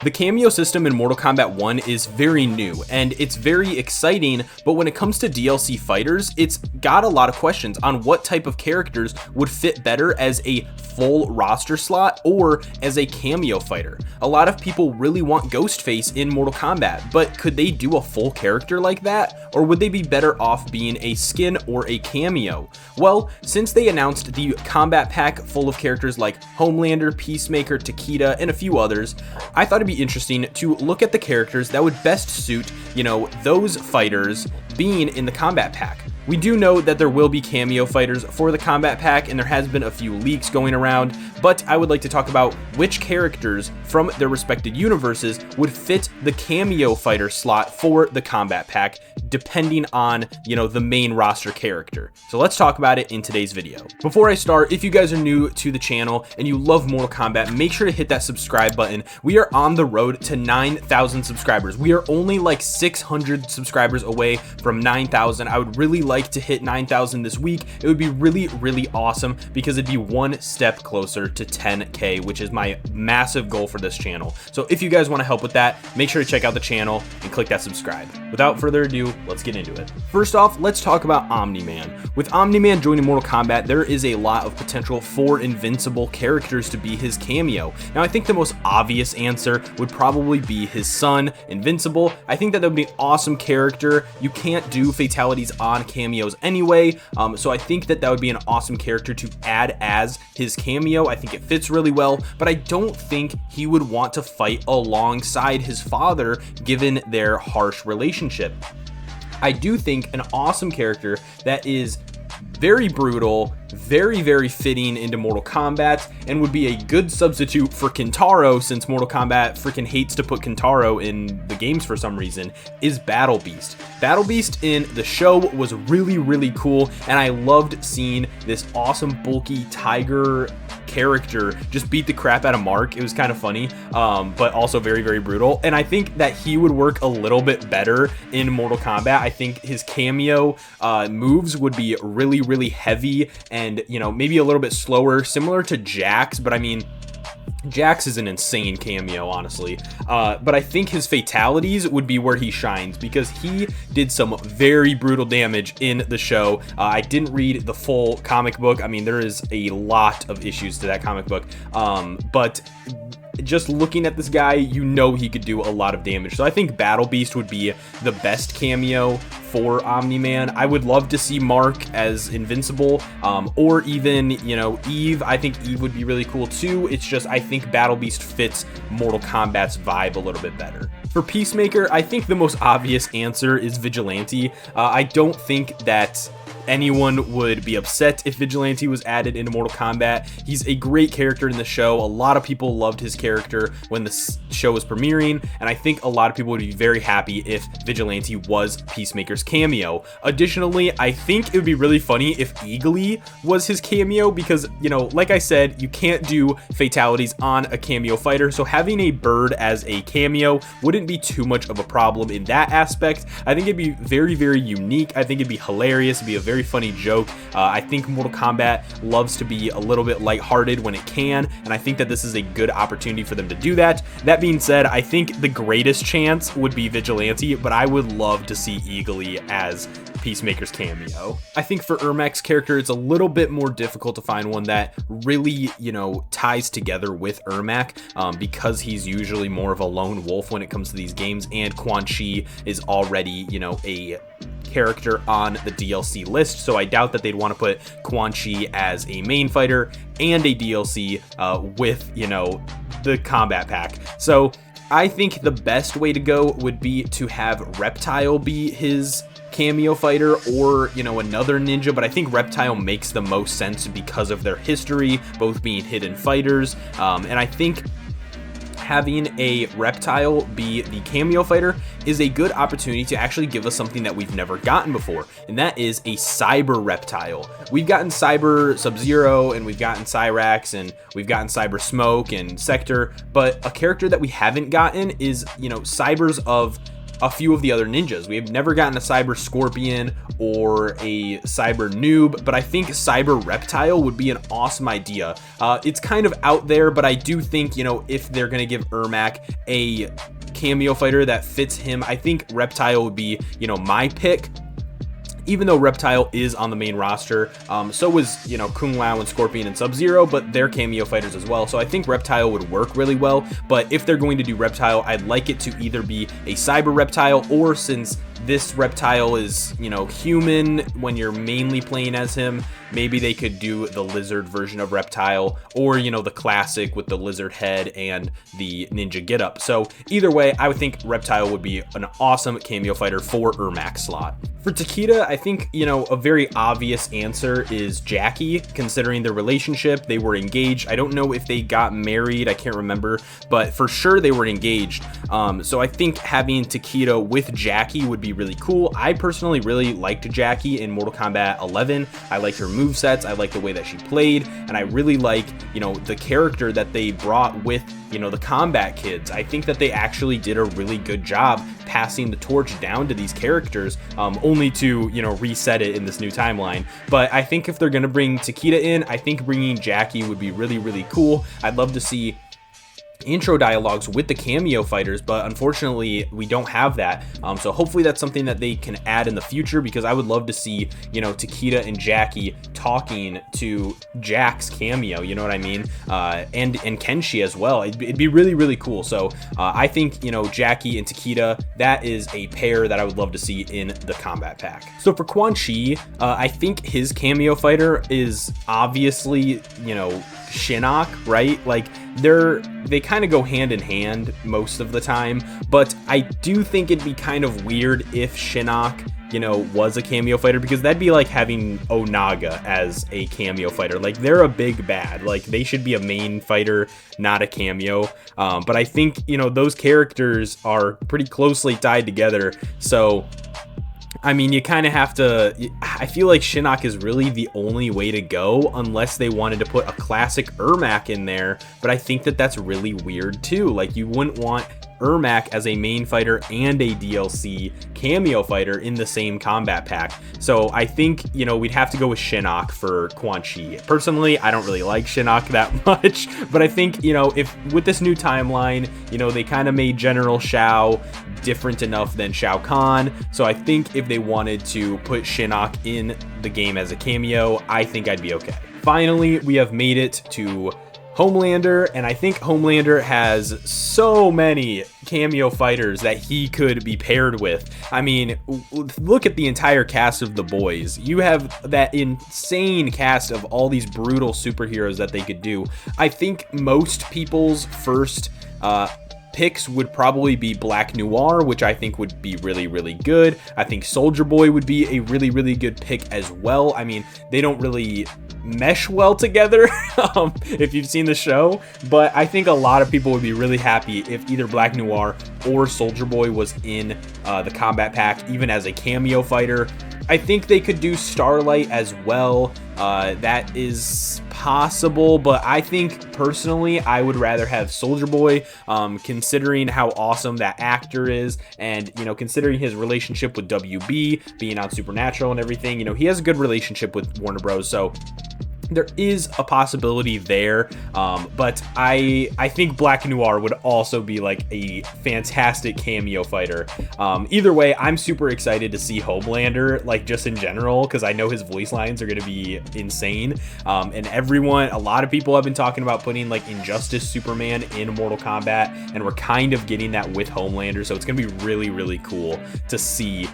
The cameo system in Mortal Kombat 1 is very new and it's very exciting, but when it comes to DLC fighters, it's got a lot of questions on what type of characters would fit better as a full roster slot or as a cameo fighter. A lot of people really want Ghostface in Mortal Kombat, but could they do a full character like that? Or would they be better off being a skin or a cameo? Well, since they announced the combat pack full of characters like Homelander, Peacemaker, Takeda, and a few others, I thought it'd be interesting to look at the characters that would best suit, those fighters being in the combat pack. We do know that there will be cameo fighters for the combat pack, and there has been a few leaks going around, but I would like to talk about which characters from their respected universes would fit the cameo fighter slot for the combat pack, depending on, the main roster character. So let's talk about it in today's video. Before I start, if you guys are new to the channel and you love Mortal Kombat, make sure to hit that subscribe button. We are on the road to 9,000 subscribers. We are only like 600 subscribers away from 9,000. I would really like to hit 9,000 this week. It would be really, really awesome because it'd be one step closer to 10K, which is my massive goal for this channel. So if you guys want to help with that, make sure to check out the channel and click that subscribe. Without further ado, let's get into it. First off, let's talk about Omni-Man. With Omni-Man joining Mortal Kombat, there is a lot of potential for Invincible characters to be his cameo. Now, I think the most obvious answer would probably be his son, Invincible. I think that would be an awesome character. You can't do fatalities on cameos anyway, so I think that would be an awesome character to add as his cameo. I think it fits really well, but I don't think he would want to fight alongside his father given their harsh relationship. I do think an awesome character that is very brutal, very, very fitting into Mortal Kombat, and would be a good substitute for Kintaro, since Mortal Kombat freaking hates to put Kintaro in the games for some reason, is Battle Beast. Battle Beast in the show was really, really cool, and I loved seeing this awesome, bulky tiger character just beat the crap out of Mark. It was kind of funny, but also very, very brutal, and I think that he would work a little bit better in Mortal Kombat. I think his cameo moves would be really, really heavy and maybe a little bit slower, similar to Jax, but I mean, Jax is an insane cameo, honestly, but I think his fatalities would be where he shines because he did some very brutal damage in the show. I didn't read the full comic book. I mean, there is a lot of issues to that comic book, but just looking at this guy, he could do a lot of damage. So I think Battle Beast would be the best cameo for Omni-Man. I would love to see Mark as Invincible, or even, Eve. I think Eve would be really cool too. It's just, I think Battle Beast fits Mortal Kombat's vibe a little bit better. For Peacemaker, I think the most obvious answer is Vigilante. I don't think that anyone would be upset if Vigilante was added into Mortal Kombat. He's a great character in the show. A lot of people loved his character when the show was premiering, and I think a lot of people would be very happy if Vigilante was Peacemaker's cameo. Additionally, I think it would be really funny if Eagly was his cameo because, like I said, you can't do fatalities on a cameo fighter, so having a bird as a cameo wouldn't be too much of a problem in that aspect. I think it'd be very, very unique. I think it'd be hilarious. It'd be a very funny joke. I think Mortal Kombat loves to be a little bit lighthearted when it can, and I think that this is a good opportunity for them to do that. That being said, I think the greatest chance would be Vigilante, but I would love to see Eagly as Peacemaker's cameo. I think for Ermac's character, it's a little bit more difficult to find one that really, ties together with Ermac, because he's usually more of a lone wolf when it comes to these games, and Quan Chi is already, a character on the DLC list, so I doubt that they'd want to put Quan Chi as a main fighter and a DLC with, the combat pack. So I think the best way to go would be to have Reptile be his cameo fighter, or another ninja, but I think Reptile makes the most sense because of their history, both being hidden fighters, and I think having a Reptile be the cameo fighter is a good opportunity to actually give us something that we've never gotten before, and that is a Cyber Reptile. We've gotten Cyber Sub-Zero, and we've gotten Cyrax, and we've gotten Cyber Smoke and Sector, but a character that we haven't gotten is, Cybers of a few of the other ninjas. We have never gotten a Cyber Scorpion or a Cyber Noob, but I think Cyber Reptile would be an awesome idea. It's kind of out there, but I do think, you know, if they're going to give Ermac a cameo fighter that fits him, I think Reptile would be, you know, my pick. Even though Reptile is on the main roster, so was, you know, Kung Lao and Scorpion and Sub-Zero, but they're cameo fighters as well. So I think Reptile would work really well. But if they're going to do Reptile, I'd like it to either be a Cyber Reptile, or since this Reptile is, you know, human when you're mainly playing as him, maybe they could do the lizard version of Reptile, or, you know, the classic with the lizard head and the ninja getup. So either way, I would think Reptile would be an awesome cameo fighter for Ermac slot. For Takeda, I think, you know, a very obvious answer is Jackie, considering their relationship. They were engaged. I don't know if they got married. I can't remember, but for sure they were engaged. So I think having Takeda with Jackie would be really cool. I personally really liked Jackie in Mortal Kombat 11. I liked her movesets. I liked the way that she played, and I really like, you know, the character that they brought with, you know, the Combat Kids. I think that they actually did a really good job passing the torch down to these characters, only to, you know, reset it in this new timeline. But I think if they're gonna bring Takeda in, I think bringing Jackie would be really, really cool. I'd love to see intro dialogues with the cameo fighters, but unfortunately we don't have that. So hopefully that's something that they can add in the future, because I would love to see, you know, Takeda and Jackie talking to Jack's cameo, you know what I mean? And Kenshi as well. It'd be really, really cool. So I think, you know, Jackie and Takeda, that is a pair that I would love to see in the combat pack. So for Quan Chi, I think his cameo fighter is obviously, you know, Shinnok, right? Like they kind of go hand in hand most of the time, but I do think it'd be kind of weird if Shinnok, you know, was a cameo fighter, because that'd be like having Onaga as a cameo fighter. Like, they're a big bad, like they should be a main fighter, not a cameo. But I think, you know, those characters are pretty closely tied together, so I mean, you kind of have to, I feel like Shinnok is really the only way to go, unless they wanted to put a classic Ermac in there, but I think that that's really weird too. Like, you wouldn't want Ermac as a main fighter and a DLC cameo fighter in the same combat pack. So I think, you know, we'd have to go with Shinnok for Quan Chi. Personally, I don't really like Shinnok that much, but I think, you know, if with this new timeline, you know, they kind of made General Shao different enough than Shao Kahn. So I think if they wanted to put Shinnok in the game as a cameo, I think I'd be okay. Finally, we have made it to Homelander, and I think Homelander has so many cameo fighters that he could be paired with. I mean, look at the entire cast of The Boys. You have that insane cast of all these brutal superheroes that they could do. I think most people's first picks would probably be Black Noir, which I think would be really, really good. I think Soldier Boy would be a really, really good pick as well. I mean, they don't really mesh well together if you've seen the show, but I think a lot of people would be really happy if either Black Noir or Soldier Boy was in the combat pack, even as a cameo fighter. I think they could do Starlight as well. That is possible, but I think personally I would rather have Soldier Boy, considering how awesome that actor is, and, you know, considering his relationship with WB, being on Supernatural and everything. You know, he has a good relationship with Warner Bros, so there is a possibility there, but I think Black Noir would also be like a fantastic cameo fighter. Either way, I'm super excited to see Homelander, like, just in general, because I know his voice lines are going to be insane. And a lot of people have been talking about putting like Injustice Superman in Mortal Kombat, and we're kind of getting that with Homelander, so it's going to be really, really cool to see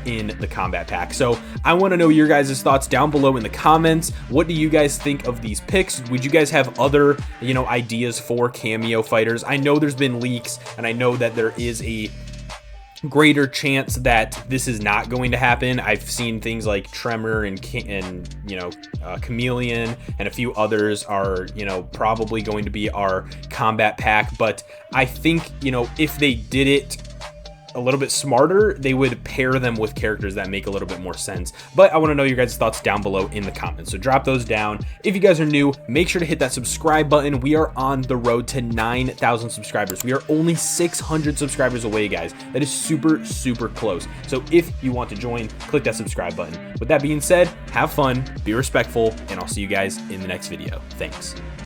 in the combat pack. So I want to know your guys' thoughts down below in the comments. What do you guys think of these picks? Would you guys have other, you know, ideas for cameo fighters? I know there's been leaks, and I know that there is a greater chance that this is not going to happen. I've seen things like Tremor and you know, Chameleon and a few others are, you know, probably going to be our combat pack, but I think, you know, if they did it a little bit smarter, they would pair them with characters that make a little bit more sense. But I want to know your guys' thoughts down below in the comments, so drop those down. If you guys are new, make sure to hit that subscribe button. We are on the road to 9,000 subscribers. We are only 600 subscribers away, guys. That is super, super close. So if you want to join, click that subscribe button. With that being said, have fun, be respectful, and I'll see you guys in the next video. Thanks.